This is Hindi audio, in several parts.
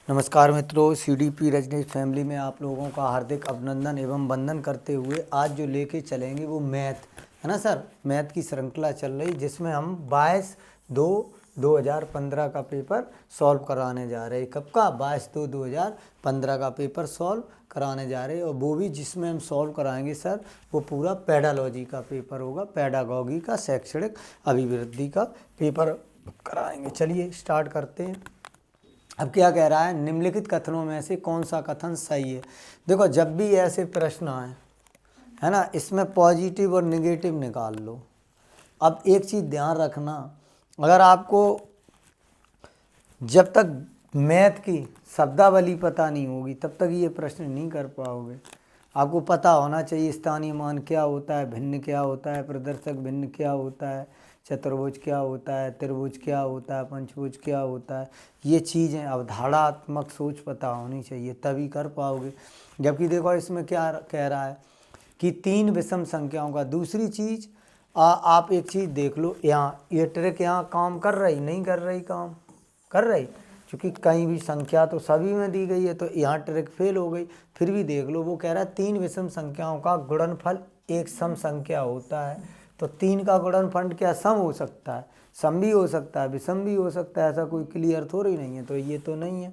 नमस्कार मित्रों, सीडीपी रजनीश फैमिली में आप लोगों का हार्दिक अभिनंदन एवं वंदन करते हुए आज जो लेके चलेंगे वो मैथ है ना सर। मैथ की श्रृंखला चल रही जिसमें हम 22/2/2015 का पेपर सॉल्व कराने जा रहे हैं। कब का? 22/2/2015 का पेपर सॉल्व कराने जा रहे हैं। और वो भी जिसमें हम सॉल्व कराएंगे सर वो पूरा पेडालॉजी का पेपर होगा, पेडागॉगी का, शैक्षणिक अभिवृद्धि का पेपर कराएंगे। चलिए स्टार्ट करते हैं। अब क्या कह रहा है, निम्नलिखित कथनों में से कौन सा कथन सही है। देखो जब भी ऐसे प्रश्न आए है ना, इसमें पॉजिटिव और नेगेटिव निकाल लो। अब एक चीज़ ध्यान रखना, अगर आपको जब तक मैथ की शब्दावली पता नहीं होगी तब तक ये प्रश्न नहीं कर पाओगे। आपको पता होना चाहिए स्थानीय मान क्या होता है, भिन्न क्या होता है, प्रदर्शक भिन्न क्या होता है, चतुर्भुज क्या होता है, त्रिभुज क्या होता है, पंचभुज क्या होता है। ये चीज़ें अवधारणात्मक सोच पता होनी चाहिए तभी कर पाओगे। जबकि देखो इसमें क्या कह रहा है कि 3 विषम संख्याओं का। दूसरी चीज़ आप एक चीज़ देख लो, यहाँ ये ट्रिक यहाँ काम कर रही नहीं कर रही, काम कर रही, क्योंकि कहीं भी संख्या तो सभी में दी गई है तो यहाँ ट्रिक फेल हो गई। फिर भी देख लो, वो कह रहा है 3 विषम संख्याओं का गुणनफल एक सम संख्या होता है। तो 3 का गुणनफल क्या सम हो सकता है? सम भी हो सकता है, विषम भी हो सकता है, ऐसा कोई क्लियर थोड़ी नहीं है। तो ये तो नहीं है।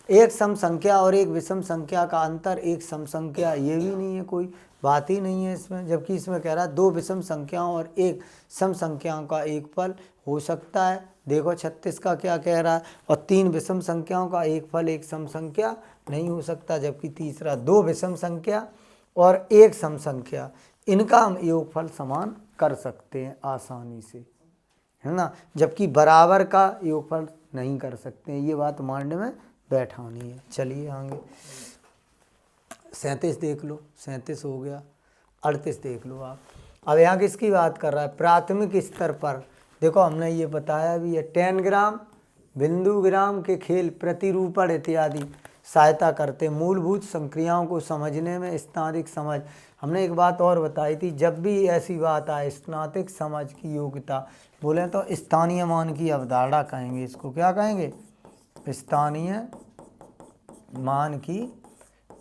एक सम संख्या और एक विषम संख्या का अंतर एक सम संख्या, ये भी नहीं है, कोई बात ही नहीं है इसमें। जबकि इसमें कह रहा है 2 विषम संख्याओं और एक सम संख्याओं का एक फल हो सकता है। देखो 36 का क्या कह रहा है, और 3 विषम संख्याओं का एक फल एक सम संख्या नहीं हो सकता। जबकि तीसरा 2 विषम संख्या और एक सम संख्या, इनका हम योगफल समान कर सकते हैं आसानी से, है ना। जबकि बराबर का योगफल नहीं कर सकते हैं, ये बात माइंड में बैठानी है। चलिए आगे 37 देख लो, 37 हो गया। 38 देख लो आप। अब यहाँ किसकी बात कर रहा है? प्राथमिक स्तर पर। देखो हमने ये बताया भी है, 10 ग्राम बिंदु ग्राम के खेल, प्रतिरूपण इत्यादि सहायता करते मूलभूत संक्रियाओं को समझने में स्नातक समझ। हमने एक बात और बताई थी, जब भी ऐसी बात आए स्नातक समझ की योग्यता बोले तो स्थानीय मान की अवधारणा कहेंगे। इसको क्या कहेंगे? स्थानीय मान की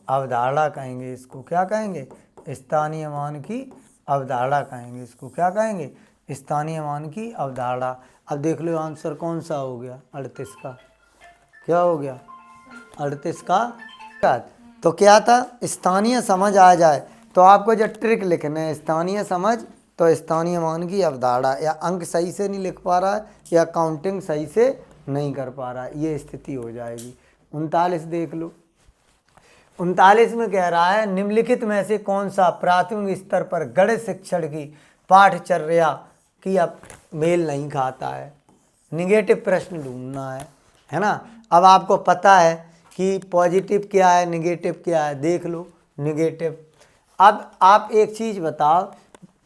अवधारणा कहेंगे। इसको क्या कहेंगे? स्थानीय मान की अवधारणा कहेंगे। इसको क्या कहेंगे? स्थानीय मान की अवधारणा। अब देख लो आंसर कौन सा हो गया? 38 का। क्या हो गया? 38 का। तो क्या था? स्थानीय समझ आ जाए तो आपको जो ट्रिक लिखना है, स्थानीय समझ तो स्थानीय मान की अवधारणा, या अंक सही से नहीं लिख पा रहा है या काउंटिंग सही से नहीं कर पा रहा है, ये स्थिति हो जाएगी। 39 देख लो। 39 में कह रहा है, निम्नलिखित में से कौन सा प्राथमिक स्तर पर गणित शिक्षण की पाठचर्या की अब मेल नहीं खाता है। निगेटिव प्रश्न ढूंढना है ना। अब आपको पता है कि पॉजिटिव क्या है, निगेटिव क्या है, देख लो निगेटिव। अब आप एक चीज़ बताओ,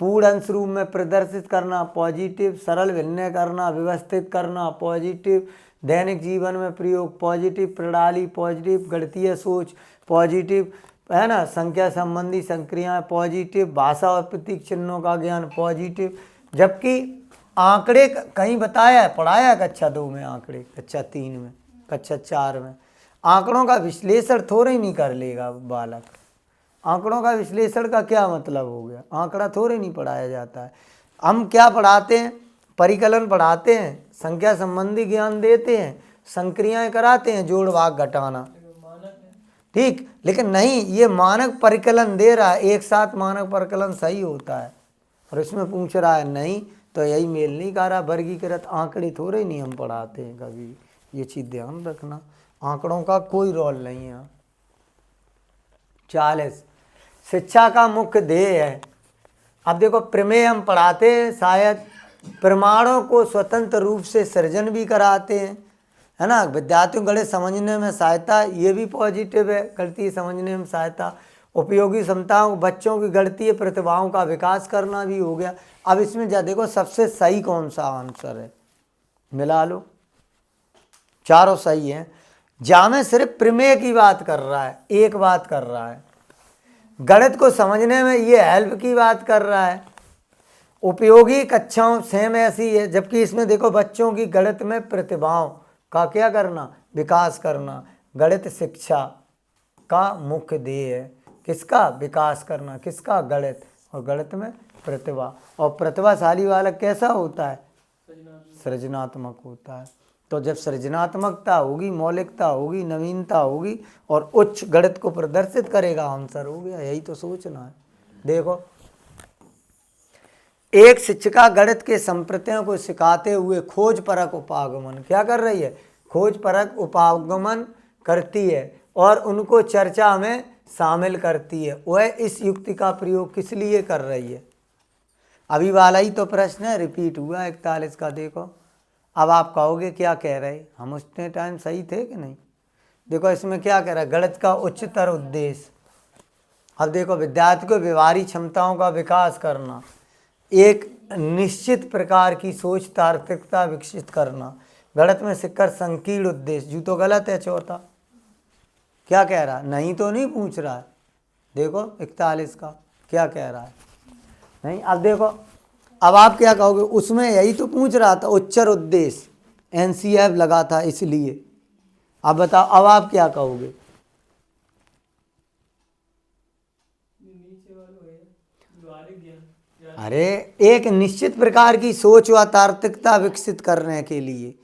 पूर्ण अंश रूप में प्रदर्शित करना पॉजिटिव, सरल भिन्न करना, व्यवस्थित करना पॉजिटिव, दैनिक जीवन में प्रयोग पॉजिटिव, प्रणाली पॉजिटिव, गणितीय सोच पॉजिटिव, है ना, संख्या संबंधी संक्रियाएं पॉजिटिव, भाषा और प्रतीक चिन्हों का ज्ञान पॉजिटिव। जबकि आंकड़े कहीं बताया है, पढ़ाया है कक्षा 2 में आंकड़े, कक्षा 3 में, कक्षा 4 में। आंकड़ों का विश्लेषण थोड़ा ही नहीं कर लेगा बालक। आंकड़ों का विश्लेषण का क्या मतलब हो गया? आंकड़ा थोड़े नहीं पढ़ाया जाता है। हम क्या पढ़ाते हैं? परिकलन पढ़ाते हैं, संख्या संबंधी ज्ञान देते हैं, संक्रियाएं कराते हैं, जोड़ भाग घटाना, ठीक। लेकिन नहीं, ये मानक परिकलन दे रहा है, एक साथ मानक परिकलन सही होता है, और इसमें पूछ रहा है नहीं, तो यही मेल नहीं कर रहा। वर्गीकृत आंकड़े थोड़े नहीं हम पढ़ाते हैं कभी, ये चीज़ ध्यान रखना। आंकड़ों का कोई रोल नहीं है। 40 शिक्षा का मुख्य ध्येय है। अब देखो प्रमेय हम पढ़ाते हैं, शायद प्रमाणों को स्वतंत्र रूप से सृजन भी कराते हैं, है ना। विद्यार्थियों गणित समझने में सहायता, ये भी पॉजिटिव है, गणितीय समझने में सहायता। उपयोगी क्षमताओं, बच्चों की गणितीय प्रतिभाओं का विकास करना भी हो गया। अब इसमें जा देखो सबसे सही कौन सा आंसर है, मिला लो, चारों सही हैं। जामे सिर्फ प्रमेय की बात कर रहा है, एक बात कर रहा है, गणित को समझने में ये हेल्प की बात कर रहा है। उपयोगी कक्षाओं सेम ऐसी है, जबकि इसमें देखो बच्चों की गणित में प्रतिभाओं का क्या करना, विकास करना। गणित शिक्षा का मुख्य ध्येय है। किसका? विकास करना। किसका? गणित। और गणित में प्रतिभा। और प्रतिभाशाली बालक कैसा होता है? सृजनात्मक होता है। तो जब सृजनात्मकता होगी, मौलिकता होगी, नवीनता होगी और उच्च गणित को प्रदर्शित करेगा, आंसर हो गया। यही तो सोचना है। देखो, एक शिक्षिका गणित के संप्रत्ययों को सिखाते हुए खोज परक उपागमन क्या कर रही है? खोज परक उपागमन करती है और उनको चर्चा में शामिल करती है। वह इस युक्ति का प्रयोग किस लिए कर रही है? अभी वाला ही तो प्रश्न है, रिपीट हुआ 41 का। देखो, अब आप कहोगे क्या कह रहे, हम उतने टाइम सही थे कि नहीं? देखो इसमें क्या कह रहा है? गणित का उच्चतर उद्देश्य। अब देखो, विद्यार्थी को व्यवहारिक क्षमताओं का विकास करना, एक निश्चित प्रकार की सोच तार्किकता विकसित करना। गणित में सिक्कर संकीर्ण उद्देश्य, जो तो गलत है चौथा। क्या कह रहा है? नहीं तो नहीं पूछ रहा है। देखो 41 का क्या कह रहा है? नहीं। अब देखो, अब आप क्या कहोगे? उसमें यही तो पूछ रहा था, उच्चर उद्देश्य, एनसीएफ लगा था इसलिए। अब बताओ, अब आप क्या कहोगे? अरे, एक निश्चित प्रकार की सोच व तार्किकता विकसित करने के लिए।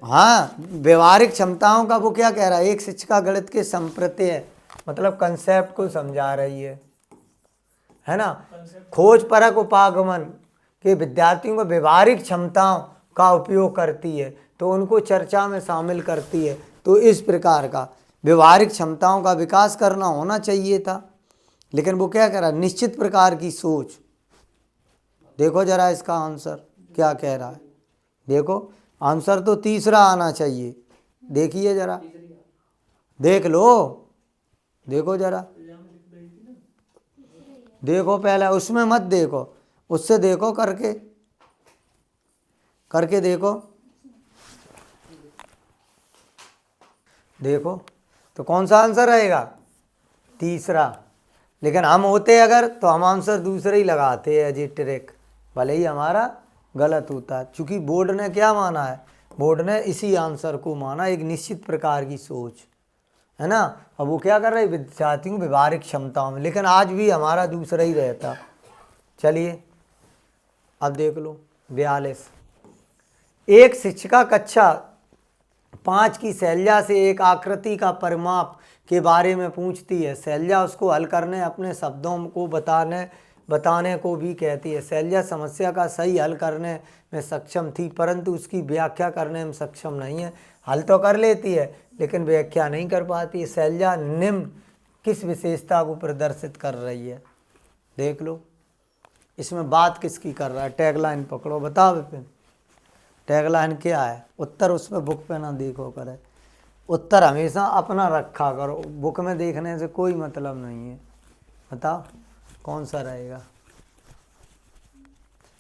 हाँ, व्यवहारिक क्षमताओं का वो क्या कह रहा है? एक शिक्षिका गणित के संप्रत्यय मतलब कंसेप्ट को समझा रही है ना। खोज परक उपागमन के विद्यार्थियों को व्यवहारिक क्षमताओं का उपयोग करती है, तो उनको चर्चा में शामिल करती है। तो इस प्रकार का व्यवहारिक क्षमताओं का विकास करना होना चाहिए था, लेकिन वो क्या कह रहा है? निश्चित प्रकार की सोच। देखो जरा इसका आंसर क्या कह रहा है। देखो, आंसर तो तीसरा आना चाहिए। देखिए जरा, देख लो, देखो जरा, देखो पहले उसमें मत देखो, उससे देखो, करके देखो। देखो तो कौन सा आंसर रहेगा? तीसरा। लेकिन हम होते अगर, तो हम आंसर दूसरे ही लगाते हैं जी, ट्रिक, भले ही हमारा गलत होता है। चूंकि बोर्ड ने क्या माना है? बोर्ड ने इसी आंसर को माना, एक निश्चित प्रकार की सोच, है ना। अब वो क्या कर रहे? विद्यार्थियों की व्यवहारिक क्षमताओं में, लेकिन आज भी हमारा दूसरा ही रहता। चलिए अब देख लो 42। एक शिक्षिका कक्षा 5 की शैलजा से एक आकृति का परिमाप के बारे में पूछती है। शैलजा उसको हल करने, अपने शब्दों को बताने को भी कहती है। शैलजा समस्या का सही हल करने में सक्षम थी, परंतु उसकी व्याख्या करने में सक्षम नहीं है। हल तो कर लेती है, लेकिन व्याख्या नहीं कर पाती है। शैलजा निम्न किस विशेषता को प्रदर्शित कर रही है? देख लो, इसमें बात किसकी कर रहा है? टैगलाइन पकड़ो, बताओ विपिन, टैगलाइन क्या है? उत्तर उसमें बुक पे ना देखो करे, उत्तर हमेशा अपना रखा करो, बुक में देखने से कोई मतलब नहीं है। बताओ कौन सा रहेगा?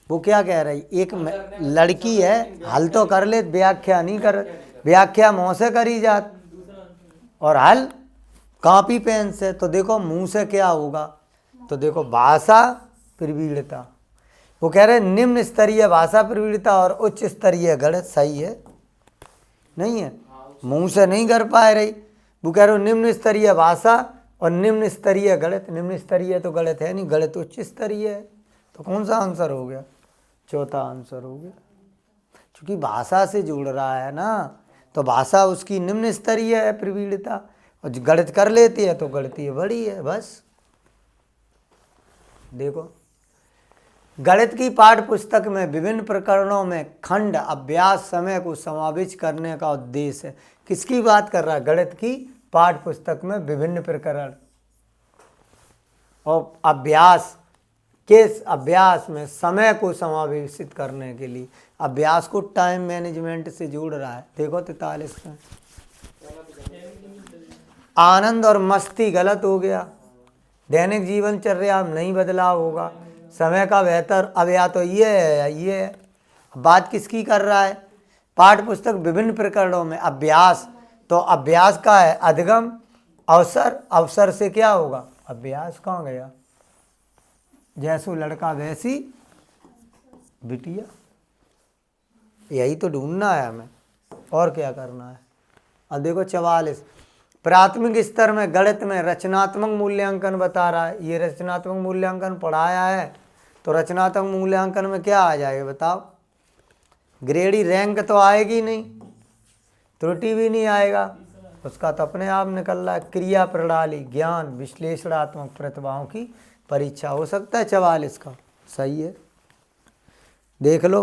वो क्या कह रही? एक लड़की है, हल तो कर ले, व्याख्या नहीं कर। व्याख्या मुँह से करी जात और हल कॉपी पेन से। तो देखो मुंह से क्या होगा? तो देखो भाषा प्रवीणता। वो कह रहे निम्न स्तरीय भाषा प्रवीणता और उच्च स्तरीय गणित। सही है? नहीं है? मुंह से नहीं कर पा रही। वो कह रहे हो निम्न स्तरीय भाषा और निम्न स्तरीय गणित। निम्न स्तरीय तो गणित है नहीं, गणित उच्च स्तरीय है। तो कौन सा आंसर हो गया? चौथा आंसर हो गया, क्योंकि भाषा से जुड़ रहा है ना। तो भाषा उसकी निम्न स्तरीय है प्रवीणता, और गणित कर लेती है तो गणितीय बड़ी है, बस। देखो, गणित की पाठ्य पुस्तक में विभिन्न प्रकरणों में खंड अभ्यास समय को समाविष्ट करने का उद्देश्य है। किसकी बात कर रहा है? गणित की पाठ्य पुस्तक में विभिन्न प्रकरण और अभ्यास के अभ्यास में समय को समावेशित करने के लिए। अभ्यास को टाइम मैनेजमेंट से जोड़ रहा है। देखो 43 में आनंद और मस्ती गलत हो गया। दैनिक जीवनचर्या में नहीं बदलाव होगा। समय का बेहतर, अब या तो ये है या ये है। बात किसकी कर रहा है? पाठ्य पुस्तक विभिन्न प्रकरणों में अभ्यास, तो अभ्यास का है अधिगम, अवसर, अवसर से क्या होगा? अभ्यास कहाँ गया? जैसो लड़का वैसी बिटिया। यही तो ढूंढना है हमें, और क्या करना है? अब देखो 44, प्राथमिक स्तर में गणित में रचनात्मक मूल्यांकन बता रहा है। ये रचनात्मक मूल्यांकन पढ़ाया है, तो रचनात्मक मूल्यांकन में क्या आ जाएगा बताओ? ग्रेडी रैंक तो आएगी नहीं, त्रुटि भी नहीं आएगा, उसका तो अपने आप निकल रहा है। क्रिया प्रणाली, ज्ञान, विश्लेषणात्मक प्रतिभाओं की परीक्षा हो सकता है 44 का। सही है, देख लो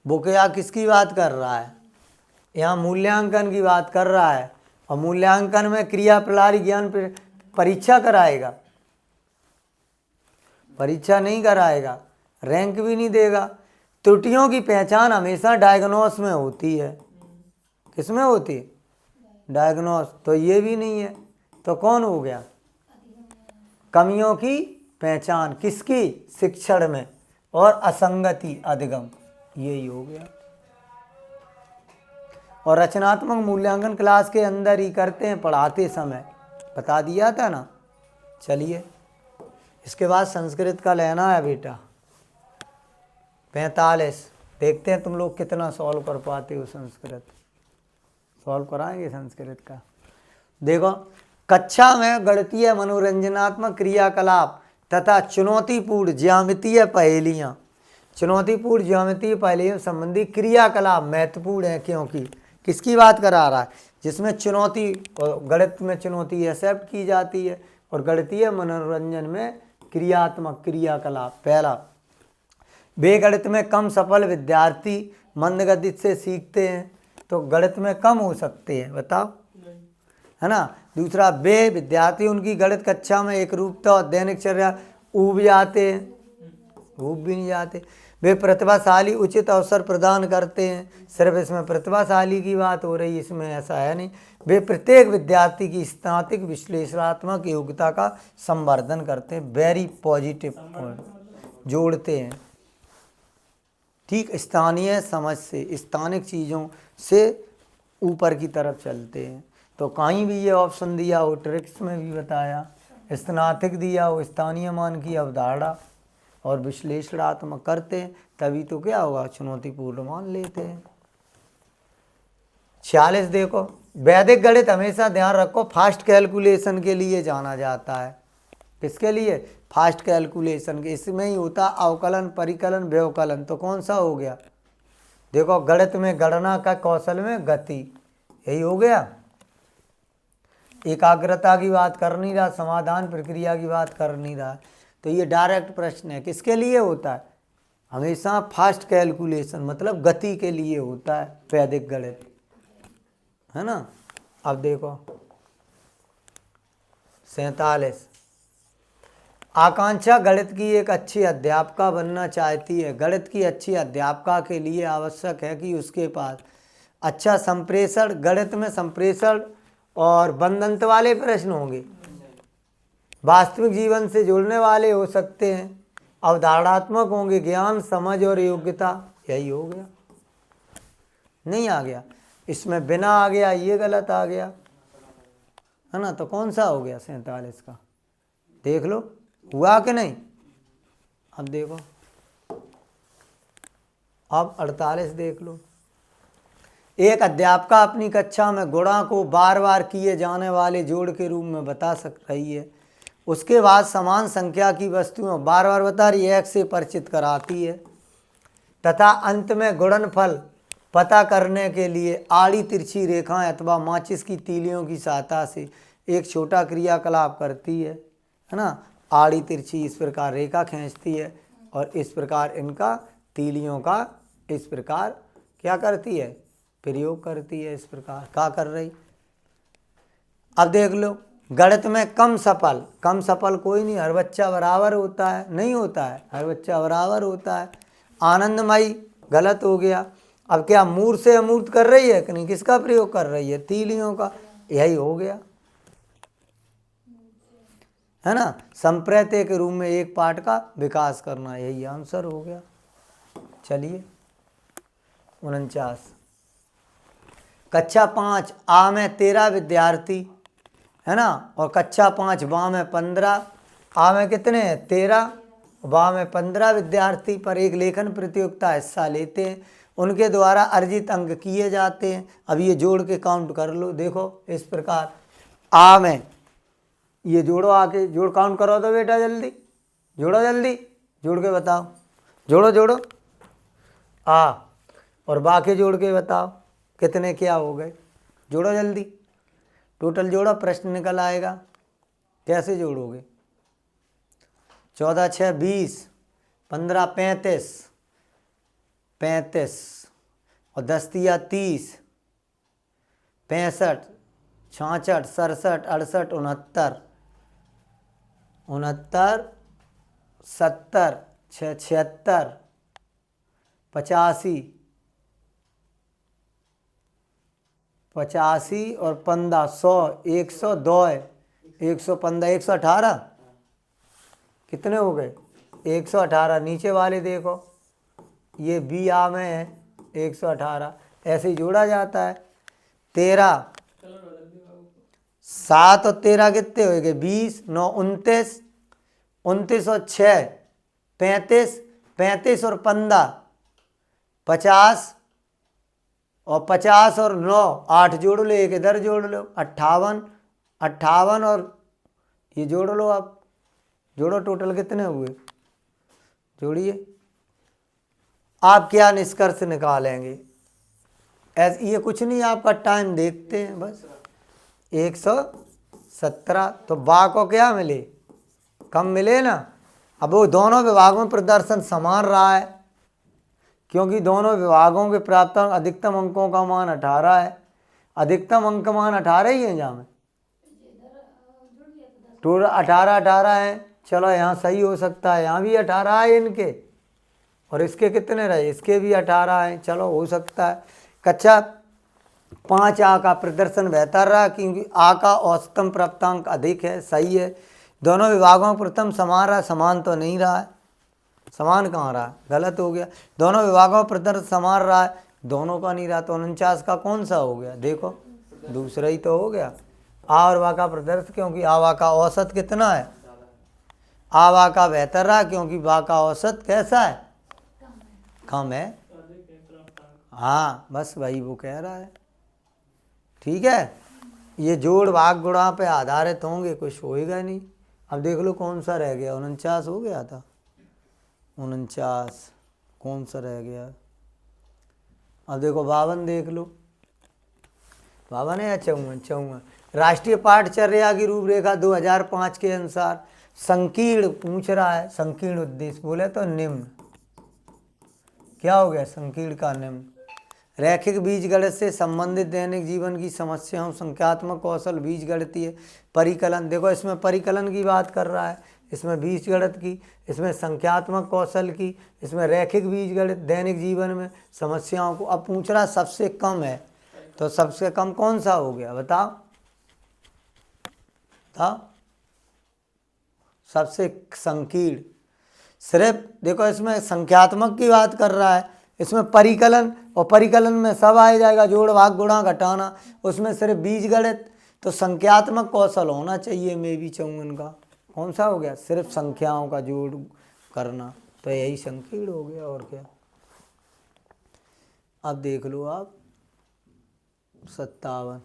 वो क्या किसकी बात कर रहा है? यहाँ मूल्यांकन की बात कर रहा है, और मूल्यांकन में क्रिया प्रणाली ज्ञान परीक्षा कराएगा? परीक्षा नहीं कराएगा, रैंक भी नहीं देगा। त्रुटियों की पहचान हमेशा डायग्नोस में होती है। किसमें होती है? डायग्नोस। तो ये भी नहीं है, तो कौन हो गया? कमियों की पहचान किसकी? शिक्षण में, और असंगति अधिगम, यही हो गया। और रचनात्मक मूल्यांकन क्लास के अंदर ही करते हैं, पढ़ाते समय बता दिया था ना। चलिए, इसके बाद संस्कृत का लेना है बेटा 45। देखते हैं तुम लोग कितना सॉल्व कर पाते हो संस्कृत। सॉल्व कराएंगे संस्कृत का। देखो, कक्षा में गणितीय मनोरंजनात्मक क्रियाकलाप तथा चुनौतीपूर्ण ज्यामितीय पहेलियाँ, चुनौतीपूर्ण ज्यामितीय पहेलियों संबंधी क्रियाकलाप महत्वपूर्ण है, क्योंकि किसकी बात करा रहा है? जिसमें चुनौती, गणित में चुनौती एक्सेप्ट की जाती है, और गणितीय मनोरंजन में क्रियात्मक क्रियाकलाप। पहला, वे गणित में कम सफल विद्यार्थी मंद गति से सीखते हैं, तो गणित में कम हो सकते हैं, बताओ, है ना। दूसरा, वे विद्यार्थी उनकी गणित कक्षा में एक रूपता और दैनिकचर्या ऊब जाते हैं, ऊब भी नहीं जाते। वे प्रतिभाशाली उचित अवसर प्रदान करते हैं। सिर्फ इसमें प्रतिभाशाली की बात हो रही है, इसमें ऐसा है नहीं। वे प्रत्येक विद्यार्थी की स्नातक विश्लेषणात्मक योग्यता का संवर्धन करते हैं। वेरी पॉजिटिव पॉइंट जोड़ते हैं, ठीक। स्थानीय समझ से, स्थानिक चीज़ों से ऊपर की तरफ चलते हैं। तो कहीं भी ये ऑप्शन दिया हो, ट्रिक्स में भी बताया, स्नातक दिया हो, स्थानीय मान की अवधारणा और विश्लेषणात्मक करते हैं, तभी तो क्या होगा? चुनौतीपूर्ण मान लेते हैं। 46 देखो, वैदिक गणित हमेशा ध्यान रखो फास्ट कैलकुलेशन के लिए जाना जाता है। किसके लिए? फास्ट कैलकुलेशन के। इसमें ही होता अवकलन, परिकलन, व्यवकलन। तो कौन सा हो गया? देखो, गणित में गणना का कौशल में गति, यही हो गया। एकाग्रता की बात कर नहीं रहा, समाधान प्रक्रिया की बात कर नहीं रहा। तो ये डायरेक्ट प्रश्न है, किसके लिए होता है? हमेशा फास्ट कैलकुलेशन, मतलब गति के लिए होता है वैदिक गणित, है ना। अब देखो 47, आकांक्षा गणित की एक अच्छी अध्यापिका बनना चाहती है। गणित की अच्छी अध्यापिका के लिए आवश्यक है कि उसके पास अच्छा संप्रेषण, गणित में संप्रेषण और बंधन वाले प्रश्न होंगे, वास्तविक जीवन से जुड़ने वाले हो सकते हैं, अवधारणात्मक होंगे, ज्ञान, समझ और योग्यता। यही हो गया, नहीं आ गया इसमें, बिना आ गया, ये गलत आ गया, है ना। तो कौन सा हो गया 47 का? देख लो हुआ कि नहीं। अब देखो, अब 48 देख लो। एक अध्यापिका अपनी कक्षा में गुणा को बार बार किए जाने वाले जोड़ के रूप में बता सक रही है। उसके बाद समान संख्या की वस्तुओं बार बार बता रही है, एक से परिचित कराती है, तथा अंत में गुणनफल पता करने के लिए आड़ी तिरछी रेखाएं अथवा माचिस की तीलियों की सहायता से एक छोटा क्रियाकलाप करती है ना। आड़ी तिरछी इस प्रकार रेखा खींचती है, और इस प्रकार इनका तीलियों का इस प्रकार क्या करती है? प्रयोग करती है। इस प्रकार क्या कर रही? अब देख लो, गणित में कम सफल कोई नहीं, हर बच्चा बराबर होता है, नहीं होता है, हर बच्चा बराबर होता है। आनंदमयी गलत हो गया। अब क्या मूर्त से अमूर्त कर रही है कि नहीं? किसका प्रयोग कर रही है? तीलियों का, यही हो गया, है ना। संप्रत्यय के रूप में एक पाठ का विकास करना, यही आंसर हो गया। चलिए 49, कक्षा 5 आ में 13 विद्यार्थी, है ना, और कक्षा 5 बा में 15, आ में कितने हैं? 13, बा में 15 विद्यार्थी पर एक लेखन प्रतियोगिता हिस्सा लेते हैं। उनके द्वारा अर्जित अंक किए जाते हैं। अब ये जोड़ के काउंट कर लो, देखो इस प्रकार आ में ये जोड़ो, आके जोड़ काउंट करो तो बेटा जल्दी जोड़ो, जल्दी जोड़ के बताओ, जोड़ो जोड़ो आ और बाकी जोड़ के बताओ कितने क्या हो गए, जोड़ो जल्दी, टोटल जोड़ो, प्रश्न निकल आएगा। कैसे जोड़ोगे? 14 6 20, 15 35, 35 और 10 तिया 30, 65 66 67 68 69 69 70 76 85 85 और 15 100 102 115 118 कितने हो गए? 118। नीचे वाले देखो ये बी आ में है 118, ऐसे ही जोड़ा जाता है। 13 7 और 13 कितने हो गए? 20 9 29 29 और 6 35 35 और 15 50 और 50 और 9 8 जोड़ लो, एक इधर जोड़ लो 58 58 और ये जोड़ लो, आप जोड़ो टोटल कितने हुए, जोड़िए। आप क्या निष्कर्ष निकालेंगे? ऐसे ये कुछ नहीं, आपका टाइम देखते हैं बस। 117। तो बा को क्या मिले? कम मिले ना। अब वो दोनों विभागों में प्रदर्शन समान रहा है, क्योंकि दोनों विभागों के प्राप्त अधिकतम अंकों का मान 18 है। अधिकतम अंक मान 18 ही है, जहाँ में टोटल 18 18 है। चलो यहाँ सही हो सकता है, यहाँ भी 18 है इनके, और इसके कितने रहे? इसके भी 18 हैं। चलो हो सकता है। कक्षा 5 आ का प्रदर्शन बेहतर रहा, क्योंकि आ का औसतम प्राप्तांक अधिक है, सही है। दोनों विभागों में प्रथम समान रहा, समान तो नहीं रहा है, समान कहाँ रहा? गलत हो गया। दोनों विभागों में प्रदर्शन समान रहा है, दोनों का नहीं रहा, तो 49 का कौन सा हो गया? देखो दूसरा ही तो हो गया। आ और वा का प्रदर्शन, क्योंकि आ वा का औसत कितना है? आ वा का बेहतर रहा, क्योंकि वा का औसत कैसा है? कम है। हाँ बस वही वो कह रहा है, ठीक है। ये जोड़ भाग गुणा पे आधारित होंगे, कुछ होएगा नहीं। अब देख लो कौन सा रह गया? 49 हो गया था, 49 कौन सा रह गया? अब देखो 52 देख लो, 52 है या 54? 54। राष्ट्रीय पाठचर्या की रूपरेखा 2005 के अनुसार संकीर्ण पूछ रहा है, संकीर्ण उद्देश्य बोले तो निम्न क्या हो गया? संकीर्ण का निम्न। रैखिक बीजगणित से संबंधित दैनिक जीवन की समस्याओं, संख्यात्मक कौशल, बीजगणितीय परिकलन। देखो इसमें परिकलन की बात कर रहा है, इसमें बीजगणित की, इसमें संख्यात्मक कौशल की, इसमें रैखिक बीजगणित, दैनिक जीवन में समस्याओं को। अब पूछ रहा सबसे कम है, तो सबसे कम कौन सा हो गया? बताओ बताओ। सबसे संकीर्ण। सिर्फ देखो इसमें संख्यात्मक की बात कर रहा है, इसमें परिकलन, और परिकलन में सब आ जाएगा, जोड़ भाग गुणा घटाना। उसमें सिर्फ बीजगणित, तो संख्यात्मक कौशल होना चाहिए। मैं भी 54 का कौन सा हो गया? सिर्फ संख्याओं का जोड़ करना, तो यही संकीर्ण हो गया, और क्या। अब देख लो आप 57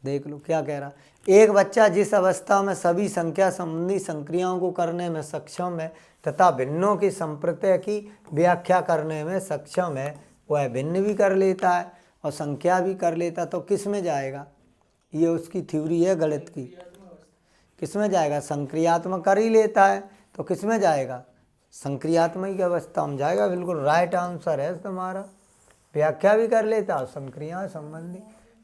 देख लो क्या कह रहा। एक बच्चा जिस अवस्था में सभी संख्या संबंधी संक्रियाओं को करने में सक्षम है तथा भिन्नों की संप्रत्यय की व्याख्या करने में सक्षम है, वह भिन्न भी कर लेता है और संख्या भी कर लेता, तो किस में जाएगा? ये उसकी थ्योरी है गणित की। किस में जाएगा? संक्रियात्मक कर ही लेता है, तो किस में जाएगा? संक्रियात्मक की अवस्था में जाएगा। बिल्कुल राइट आंसर है तुम्हारा। व्याख्या भी कर लेता है, संक्रिया संबंधी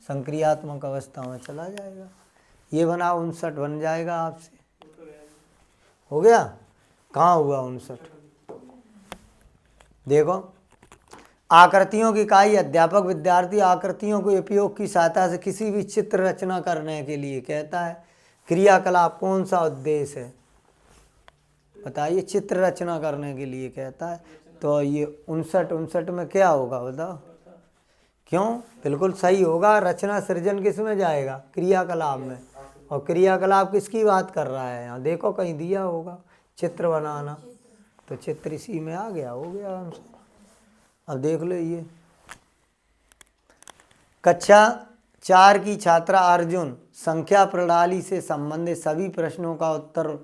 संक्रियात्मक अवस्था में चला जाएगा। ये बना 59 बन जाएगा आपसे। हो गया? कहाँ हुआ 59? देखो आकृतियों की इकाई। अध्यापक विद्यार्थी आकृतियों के उपयोग की सहायता से किसी भी चित्र रचना करने के लिए कहता है। क्रियाकलाप कौन सा उद्देश्य है? बताइए। चित्र रचना करने के लिए कहता है, तो ये 59 में क्या होगा बताओ? क्यों? बिल्कुल सही होगा। रचना सृजन किस में जाएगा? क्रियाकलाप में। और क्रियाकलाप किसकी बात कर रहा है यहाँ? देखो कहीं दिया होगा चित्र बनाना, तो चित्र इसी में आ गया। हो गया आंसर। अब देख लो ये कक्षा 4 की छात्रा अर्जुन संख्या प्रणाली से संबंधित सभी प्रश्नों का उत्तर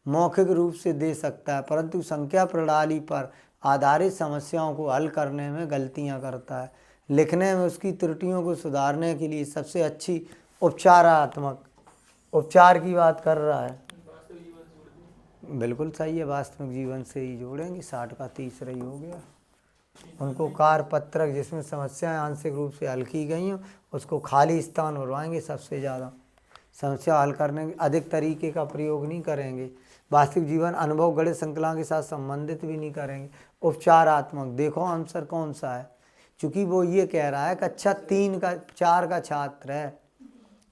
मौखिक रूप से दे सकता है, परंतु संख्या प्रणाली पर आधारित समस्याओं को हल करने में गलतियां करता है। लिखने में उसकी त्रुटियों को सुधारने के लिए सबसे अच्छी उपचारात्मक उपचार की बात कर रहा है। बिल्कुल सही है, वास्तविक जीवन से ही जोड़ेंगे। 60 का 30 ही हो गया। उनको कार्य पत्रक जिसमें समस्याएं आंशिक रूप से हल की गई हैं उसको खाली स्थान भरवाएंगे। सबसे ज़्यादा समस्या हल करने के अधिक तरीके का प्रयोग नहीं करेंगे। वास्तविक जीवन अनुभव गणित श्रृंखला के साथ संबंधित भी नहीं करेंगे। उपचारात्मक देखो आंसर कौन सा है, चूँकि वो ये कह रहा है कक्षा 3 का 4 का छात्र है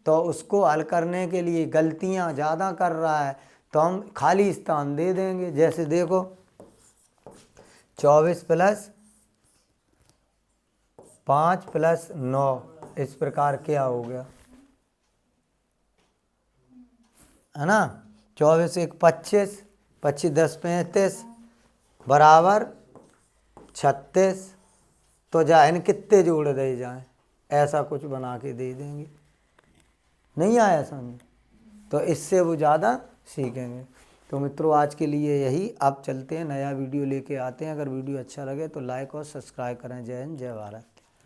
तो उसको हल करने के लिए गलतियां ज़्यादा कर रहा है तो हम खाली स्थान दे देंगे। जैसे देखो 24 + 5 + 9 इस प्रकार क्या हो गया, है ना। 24 × 1 = 25, 25 × 10 = 35 बराबर 36। तो जाए कितने जोड़ दे जाएं, ऐसा कुछ बना के दे देंगे। नहीं आया समझ, तो इससे वो ज़्यादा सीखेंगे। तो मित्रों आज के लिए यही, अब चलते हैं नया वीडियो लेके आते हैं। अगर वीडियो अच्छा लगे तो लाइक और सब्सक्राइब करें। जय हिंद, जय भारत।